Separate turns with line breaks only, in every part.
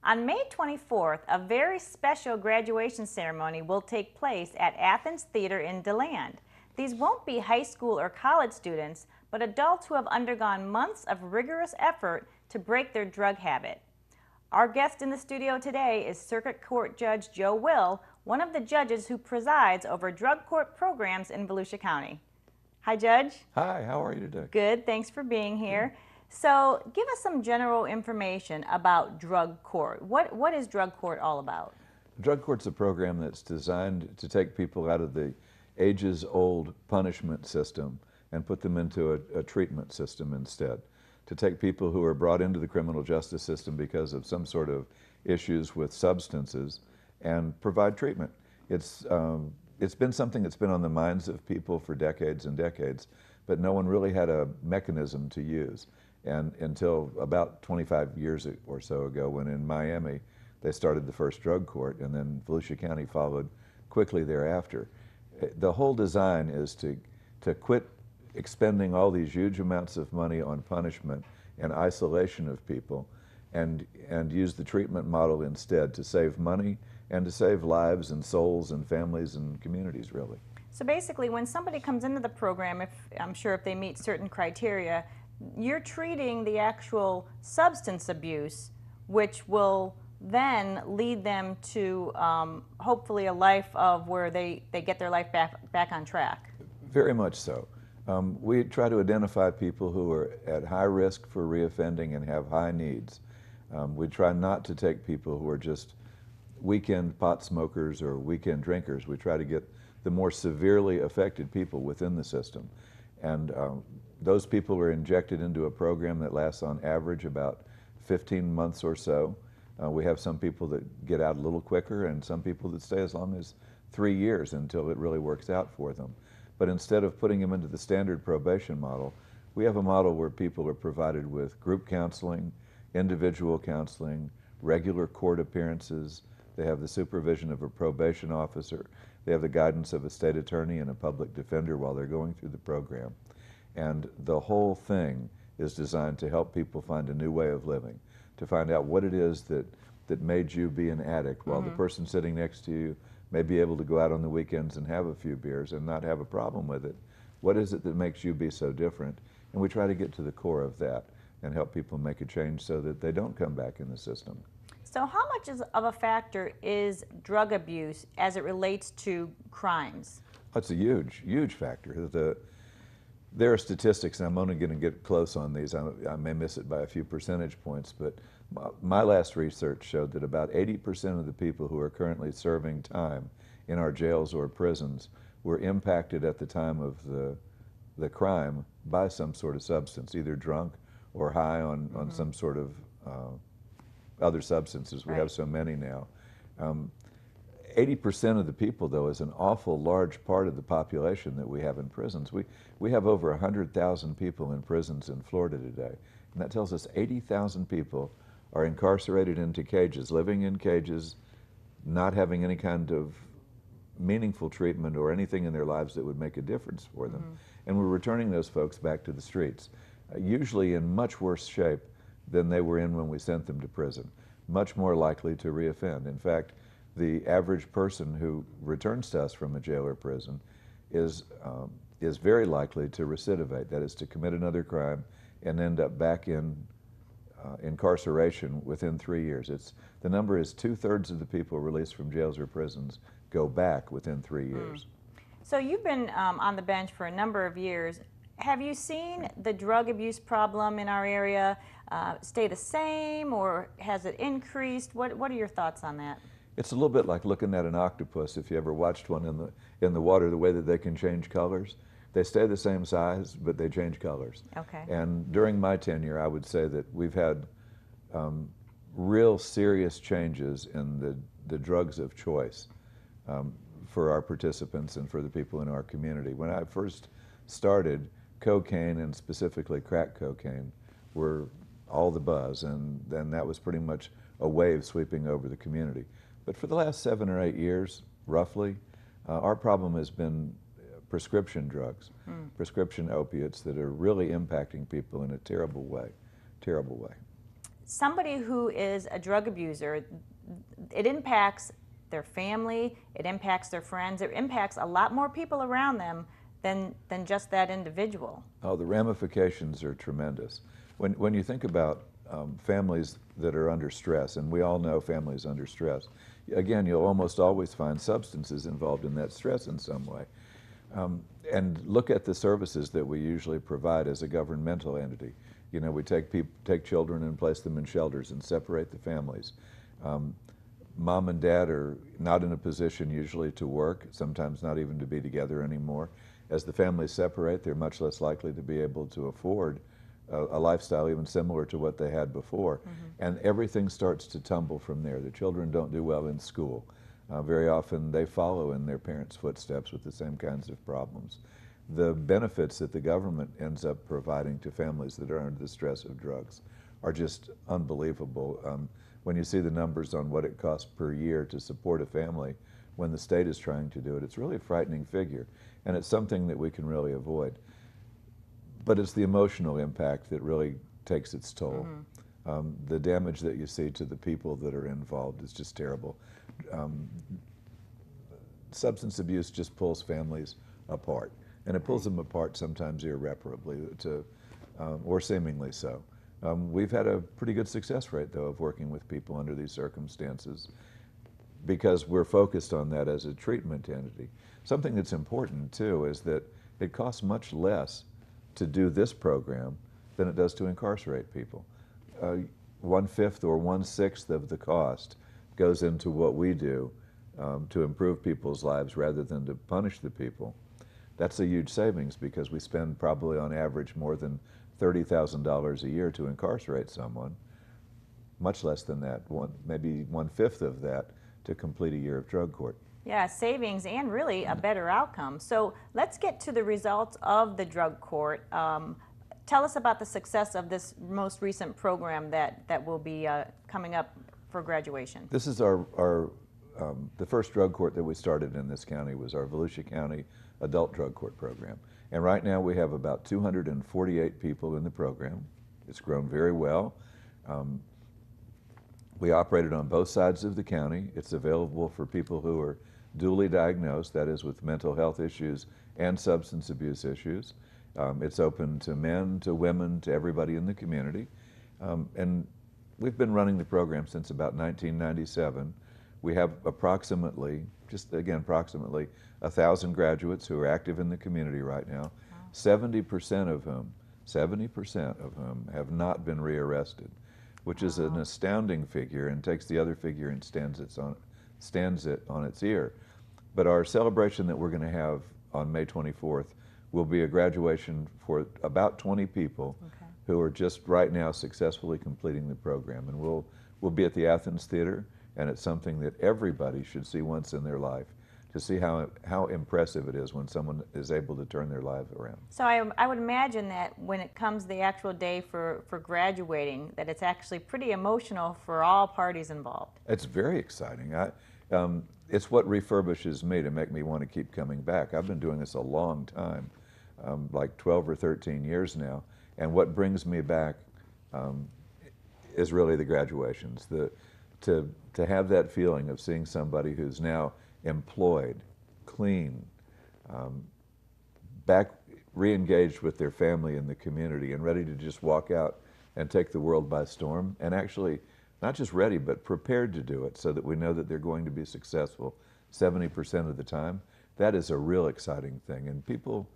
On May 24th, a very special graduation ceremony will take place at Athens Theater in DeLand. These won't be high school or college students, but adults who have undergone months of rigorous effort to break their drug habit. Our guest in the studio today is Circuit Court Judge Joe Will, one of the judges who presides over drug court programs in Volusia County. Hi, Judge.
Hi, how are you today?
Good, thanks for being here. So give us some general information about drug court. What is drug court all about?
Drug court's a program that's designed to take people out of the ages-old punishment system and put them into a treatment system instead. To take people who are brought into the criminal justice system because of some sort of issues with substances and provide treatment. It's been something that's been on the minds of people for decades and decades, but no one really had a mechanism to use. And until about 25 years or so ago, when in Miami they started the first drug court, and then Volusia County followed quickly thereafter. The whole design is to quit expending all these huge amounts of money on punishment and isolation of people, and use the treatment model instead to save money and to save lives and souls and families and communities, really.
So basically, when somebody comes into the program, I'm sure if they meet certain criteria, you're treating the actual substance abuse, which will then lead them to hopefully a life of where they get their life back on track.
Very much so. We try to identify people who are at high risk for reoffending and have high needs. We try not to take people who are just weekend pot smokers or weekend drinkers. We try to get the more severely affected people within the system. And those people are injected into a program that lasts on average about 15 months or so. We have some people that get out a little quicker and some people that stay as long as 3 years until it really works out for them. But instead of putting them into the standard probation model, we have a model where people are provided with group counseling, individual counseling, regular court appearances. They have the supervision of a probation officer. They have the guidance of a state attorney and a public defender while they're going through the program. And the whole thing is designed to help people find a new way of living, to find out what it is that made you be an addict while the person sitting next to you may be able to go out on the weekends and have a few beers and not have a problem with it. What is it that makes you be so different? And we try to get to the core of that and help people make a change so that they don't come back in the system.
So how much of a factor is drug abuse as it relates to crimes?
That's a huge, huge factor. There are statistics, and I'm only going to get close on these. I may miss it by a few percentage points, but my last research showed that about 80% of the people who are currently serving time in our jails or prisons were impacted at the time of the crime by some sort of substance, either drunk or high on some sort of other substances. We have so many now. 80% of the people, though, is an awful large part of the population that we have in prisons. We have over 100,000 people in prisons in Florida today, and that tells us 80,000 people are incarcerated into cages, living in cages, not having any kind of meaningful treatment or anything in their lives that would make a difference for them. And we're returning those folks back to the streets, usually in much worse shape than they were in when we sent them to prison, much more likely to reoffend. In fact, the average person who returns to us from a jail or prison is very likely to recidivate, that is, to commit another crime and end up back in incarceration within 3 years. The number is 2/3 of the people released from jails or prisons go back within 3 years.
So you've been on the bench for a number of years. Have you seen the drug abuse problem in our area stay the same, or has it increased? What are your thoughts on that?
It's a little bit like looking at an octopus. If you ever watched one in the water, the way that they can change colors. They stay the same size, but they change colors.
Okay.
And during my tenure, I would say that we've had real serious changes in the drugs of choice for our participants and for the people in our community. When I first started, cocaine and specifically crack cocaine were all the buzz, and then that was pretty much a wave sweeping over the community. But for the last 7 or 8 years, roughly, our problem has been prescription drugs, prescription opiates that are really impacting people in a terrible way, terrible way.
somebody who is a drug abuser, it impacts their family, it impacts their friends, it impacts a lot more people around them than just that individual.
Oh, the ramifications are tremendous. When you think about families that are under stress, and we all know families under stress, again, you'll almost always find substances involved in that stress in some way. And look at the services that we usually provide as a governmental entity. You know, we take children and place them in shelters and separate the families. Mom and dad are not in a position usually to work, sometimes not even to be together anymore. As the families separate, they're much less likely to be able to afford a lifestyle even similar to what they had before. And everything starts to tumble from there. The children don't do well in school. Very often they follow in their parents' footsteps with the same kinds of problems. The benefits that the government ends up providing to families that are under the stress of drugs are just unbelievable. When you see the numbers on what it costs per year to support a family when the state is trying to do it, it's really a frightening figure. And it's something that we can really avoid. But it's the emotional impact that really takes its toll. The damage that you see to the people that are involved is just terrible. Substance abuse just pulls families apart. And it pulls them apart sometimes irreparably, or seemingly so. We've had a pretty good success rate, though, of working with people under these circumstances because we're focused on that as a treatment entity. Something that's important, too, is that it costs much less to do this program than it does to incarcerate people. 1/5 or 1/6 of the cost goes into what we do to improve people's lives rather than to punish the people. That's a huge savings because we spend probably on average more than $30,000 a year to incarcerate someone, much less than that, maybe 1/5 of that to complete a year of drug court.
Yeah, savings and really a better outcome. So let's get to the results of the drug court. Tell us about the success of this most recent program that will be coming up for graduation.
This is the first drug court that we started in this county was our Volusia County Adult Drug Court Program. And right now we have about 248 people in the program. It's grown very well. We operate it on both sides of the county. It's available for people who are duly diagnosed, that is with mental health issues and substance abuse issues. It's open to men, to women, to everybody in the community. And we've been running the program since about 1997. We have approximately, just again, approximately 1,000 graduates who are active in the community right now, 70% of whom have not been rearrested, which is an astounding figure and takes the other figure and stands it on its ear. But our celebration that we're going to have on May 24th will be a graduation for about 20 people who are just right now successfully completing the program. And we'll be at the Athens Theater, and it's something that everybody should see once in their life to see how impressive it is when someone is able to turn their life around. So
I would imagine that when it comes the actual day for graduating, that it's actually pretty emotional for all parties involved.
It's very exciting. It's what refurbishes me to make me want to keep coming back. I've been doing this a long time, like 12 or 13 years now, and what brings me back is really the graduations. To have that feeling of seeing somebody who's now employed, clean, back re-engaged with their family and the community and ready to just walk out and take the world by storm, and actually not just ready but prepared to do it so that we know that they're going to be successful 70% of the time. That is a real exciting thing, and people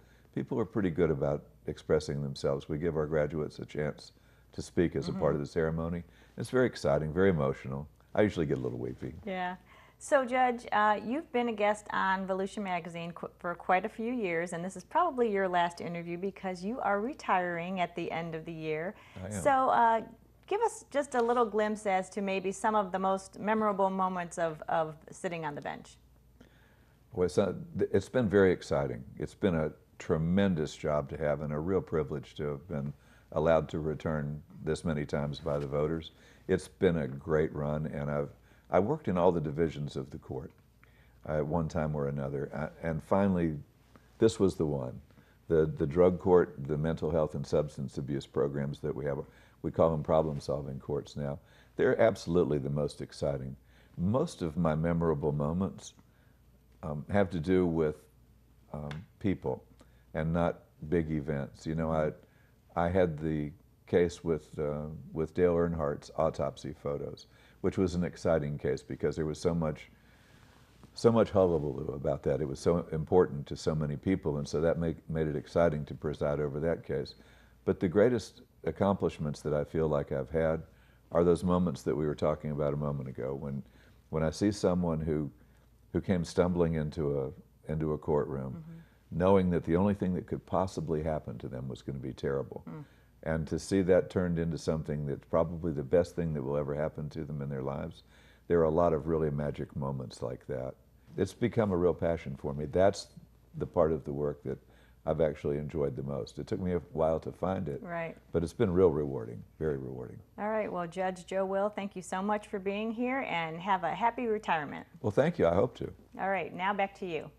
are pretty good about expressing themselves. We give our graduates a chance to speak as a part of the ceremony. It's very exciting, very emotional. I usually get a little weepy.
Yeah. So, Judge, you've been a guest on Volusia Magazine for quite a few years, and this is probably your last interview because you are retiring at the end of the year.
I am.
So, give us just a little glimpse as to maybe some of the most memorable moments of sitting on the bench.
Well, it's been very exciting. It's been a tremendous job to have and a real privilege to have been allowed to return this many times by the voters. It's been a great run, and I worked in all the divisions of the court at one time or another, and finally this was the one. The drug court, the mental health and substance abuse programs that we have. we call them problem-solving courts now. They're absolutely the most exciting. Most of my memorable moments have to do with people and not big events. You know, I had the case with Dale Earnhardt's autopsy photos, which was an exciting case because there was so much hullabaloo about that. It was so important to so many people, and so that made it exciting to preside over that case. But the greatest accomplishments that I feel like I've had are those moments that we were talking about a moment ago, when I see someone who came stumbling into a courtroom, knowing that the only thing that could possibly happen to them was going to be terrible. And to see that turned into something that's probably the best thing that will ever happen to them in their lives, there are a lot of really magic moments like that. It's become a real passion for me. That's the part of the work that I've actually enjoyed the most. It took me a while to find it,
Right.
but it's been real rewarding, very rewarding.
All right, well, Judge Joe Will, thank you so much for being here, and have a happy retirement.
Well, thank you. I hope to.
All right, now back to you.